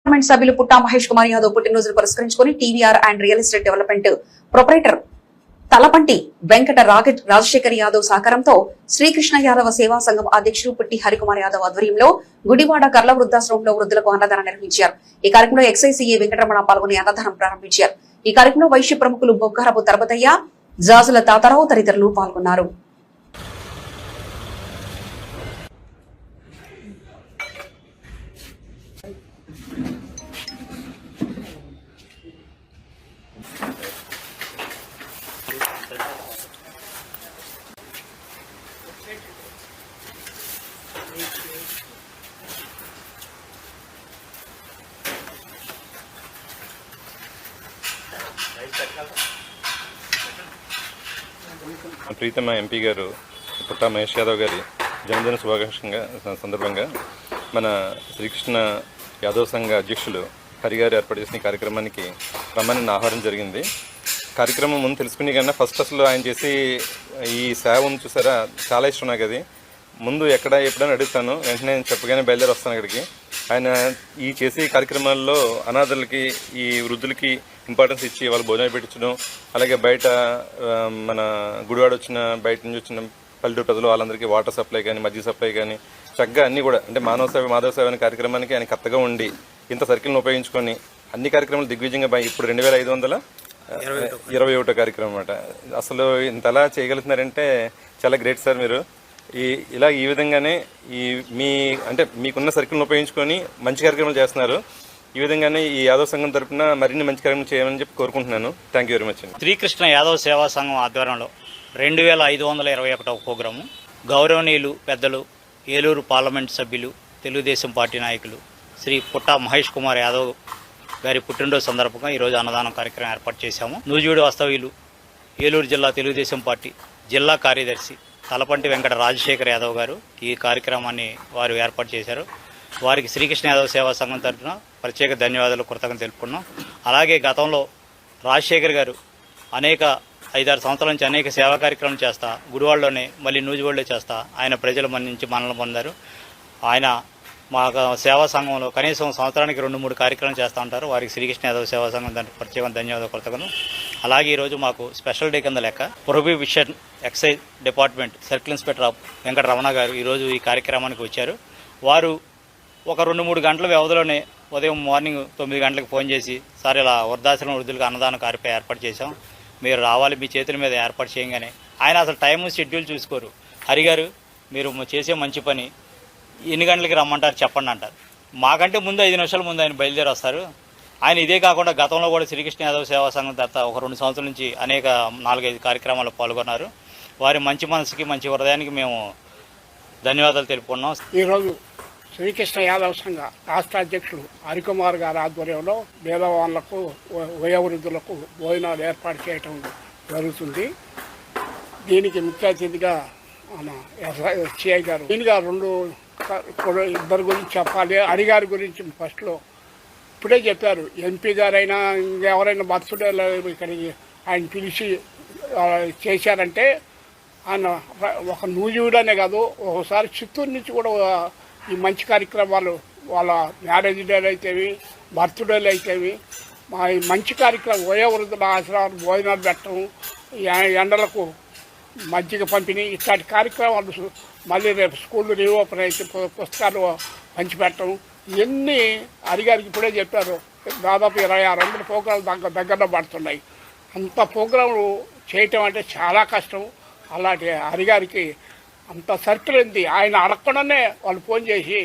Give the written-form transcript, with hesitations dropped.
Parliament సభ్యులు పుట్టా మహేష్ కుమార్ యాదవ్ పుట్టినరోజును పురస్కరించుకుని TVR and real estate development proprietor Talapanti Venkata Rajasekhar Yadav సహకారంతో శ్రీకృష్ణ యాదవ సేవా సంఘం అధ్యక్షుడు పుట్టి హరికుమార్ యాదవ్ ఆధ్వర్యంలో గుడివాడ కర్ల వృద్ధాశ్రమంలో వృద్ధులకు అన్నదానం నిర్వహించారు. ఈ కార్యక్రమంలో ఎక్సైజ్ సీఏ వెంకటరమణ పాల్గొని అన్నదానం ప్రారంభించారు. ఈ కార్యక్రమంలో వైశ్య ప్రముఖులు బొగ్గరపు తరబతయ్య, జాజుల తాతారావు తదితరులు పాల్గొన్నారు. ప్రీతమ ఎంపీ గారు పుట్టా మహేష్ యాదవ్ గారి జన్మదిన శుభాకాంక్షంగా సందర్భంగా మన శ్రీకృష్ణ యాదవ్ సంఘ అధ్యక్షులు హరిగారు ఏర్పాటు చేసిన కార్యక్రమానికి రమ్మని ఆహ్వానం జరిగింది. కార్యక్రమం ముందు తెలుసుకునే కన్నా ఫస్ట్ అసలు ఆయన చేసి ఈ సేవ ఉంది చూసారా, చాలా ఇష్టం నాకు. అది ముందు ఎప్పుడైనా అడుగుతాను, వెంటనే చెప్పగానే బయలుదేరి వస్తాను అక్కడికి. ఆయన ఈ చేసే కార్యక్రమాల్లో అనాథలకి, ఈ వృద్ధులకి ఇంపార్టెన్స్ ఇచ్చి వాళ్ళు భోజనం పెట్టించడం, అలాగే బయట మన గుడివాడ బయట నుంచి వచ్చిన పల్లెటూరు ప్రజలు వాళ్ళందరికీ వాటర్ సప్లై కానీ, మజ్జిగ సప్లై కానీ చక్కగా అన్నీ కూడా అంటే మాధవ సేవ అనే కార్యక్రమానికి ఆయన కరెక్ట్గా ఉండి ఇంత సర్కిల్ని ఉపయోగించుకొని అన్ని కార్యక్రమాలు దిగ్విజయంగా ఇప్పుడు 2521 కార్యక్రమం అన్నమాట. అసలు ఇంతలా చేయగలుగుతున్నారంటే చాలా గ్రేట్ సార్ మీరు. ఈ విధంగానే మీకున్న సర్కిల్ని ఉపయోగించుకొని మంచి కార్యక్రమాలు చేస్తున్నారు. ఈ విధంగానే ఈ యాదవ్ సంఘం తరఫున మరిన్ని మంచి కార్యక్రమాలు చేయమని చెప్పి కోరుకుంటున్నాను. Thank you very much. Srikrishna Yadav Seva Sangham ఆధ్వర్యంలో 2521 ప్రోగ్రాము గౌరవనీయులు పెద్దలు ఏలూరు పార్లమెంట్ సభ్యులు తెలుగుదేశం పార్టీ నాయకులు శ్రీ పుట్టా మహేష్ కుమార్ యాదవ్ గారి పుట్టినరోజు సందర్భంగా ఈరోజు అన్నదానం కార్యక్రమం ఏర్పాటు చేశాము. నూజివీడు వాస్తవ్యులు ఏలూరు జిల్లా తెలుగుదేశం పార్టీ జిల్లా కార్యదర్శి తలపంటి వెంకట రాజశేఖర్ యాదవ్ గారు ఈ కార్యక్రమాన్ని వారు ఏర్పాటు చేశారు. వారికి శ్రీకృష్ణ యాదవ్ సేవా సంఘం తరఫున ప్రత్యేక ధన్యవాదాలు, కృతజ్ఞతలు తెలుపుకున్నాం. అలాగే గతంలో రాజశేఖర్ గారు 5-6 సంవత్సరాల నుంచి అనేక సేవా కార్యక్రమాలు చేస్తా గుడివాడలోనే మళ్ళీ నూజివీడులో చేస్తా ఆయన ప్రజల నుంచి మనల్ని పొందారు. ఆయన మా సేవా సంఘంలో కనీసం సంవత్సరానికి 2-3 కార్యక్రమాలు చేస్తూ ఉంటారు. వారికి శ్రీకృష్ణ యాదవ్ సేవా సంఘం దానికి ప్రత్యేక ధన్యవాదాలు, కృతజ్ఞతలు. అలాగే ఈరోజు మాకు స్పెషల్ డే కింద లెక్క prohibition excise department circle inspector Venkata Ramana గారు ఈరోజు ఈ కార్యక్రమానికి వచ్చారు. వారు ఒక 2-3 గంటల వ్యవధిలోనే ఉదయం మార్నింగ్ 9 గంటలకు ఫోన్ చేసి, సార్ ఇలా వృద్ధాశ్రమం వృద్ధులకు అన్నదాన కార్యక్రమం ఏర్పాటు చేశాం, మీరు రావాలి, మీ చేతుల మీద ఏర్పాటు చేయగానే ఆయన అసలు టైం షెడ్యూల్ చూసుకోరు. హరిగారు మీరు చేసే మంచి పని ఎన్ని గంటలకి రమ్మంటారు చెప్పండి అంటారు. మాకంటే ముందు 5 నిమిషాల ముందు ఆయన బయలుదేరి వస్తారు. ఆయన ఇదే కాకుండా గతంలో కూడా శ్రీకృష్ణ యాదవ్ సేవా సంఘం తర్వాత ఒక 2 సంవత్సరాల నుంచి అనేక 4-5 కార్యక్రమాల్లో పాల్గొన్నారు. వారి మంచి మనసుకి, మంచి హృదయానికి మేము ధన్యవాదాలు తెలుపుకున్నాం. ఈరోజు శ్రీకృష్ణ యాదవ్ సంఘ రాష్ట్ర అధ్యక్షుడు హరికుమార్ గారి ఆధ్వర్యంలో పేదవాళ్లకు, వయోవృద్ధులకు భోజనాలు ఏర్పాటు చేయటం జరుగుతుంది. దీనికి ముఖ్య అతిథిగా మన ఎస్ఐ గారు దీనిగా ఇద్దరు గురించి చెప్పాలి. హరిగారి గురించి ఫస్ట్లో ఇప్పుడే చెప్పారు. ఎంపీ గారైనా ఇంకెవరైనా బర్త్డే ఇక్కడికి ఆయన పిలిచి చేశారంటే ఆయన ఒక నూజివీడనే కాదు, ఒకసారి చిత్తూరు నుంచి కూడా ఈ మంచి కార్యక్రమాలు వాళ్ళ మ్యారేజ్ డేలు అయితేవి, బర్త్డేలు అయితేవి, మా ఈ మంచి కార్యక్రమం వయోవృద్ధుల ఆశ్రమాలు భోజనాలు పెట్టడం, ఎండలకు మజ్జిగ పంపిణీ ఇట్లాంటి కార్యక్రమాలు, మళ్ళీ రేపు స్కూళ్ళు రీఓపెన్ అయితే పుస్తకాలు పంచిపెట్టడం, ఇవన్నీ హరిగారికి ఇప్పుడే చెప్పారు. దాదాపు 2600 ప్రోగ్రాంలు దగ్గరలో పడుతున్నాయి. అంత ప్రోగ్రాంలు చేయటం అంటే చాలా కష్టం. అలాంటి హరిగారికి అంత సర్కిల్ ఉంది. ఆయన అడగకుండానే వాళ్ళు ఫోన్ చేసి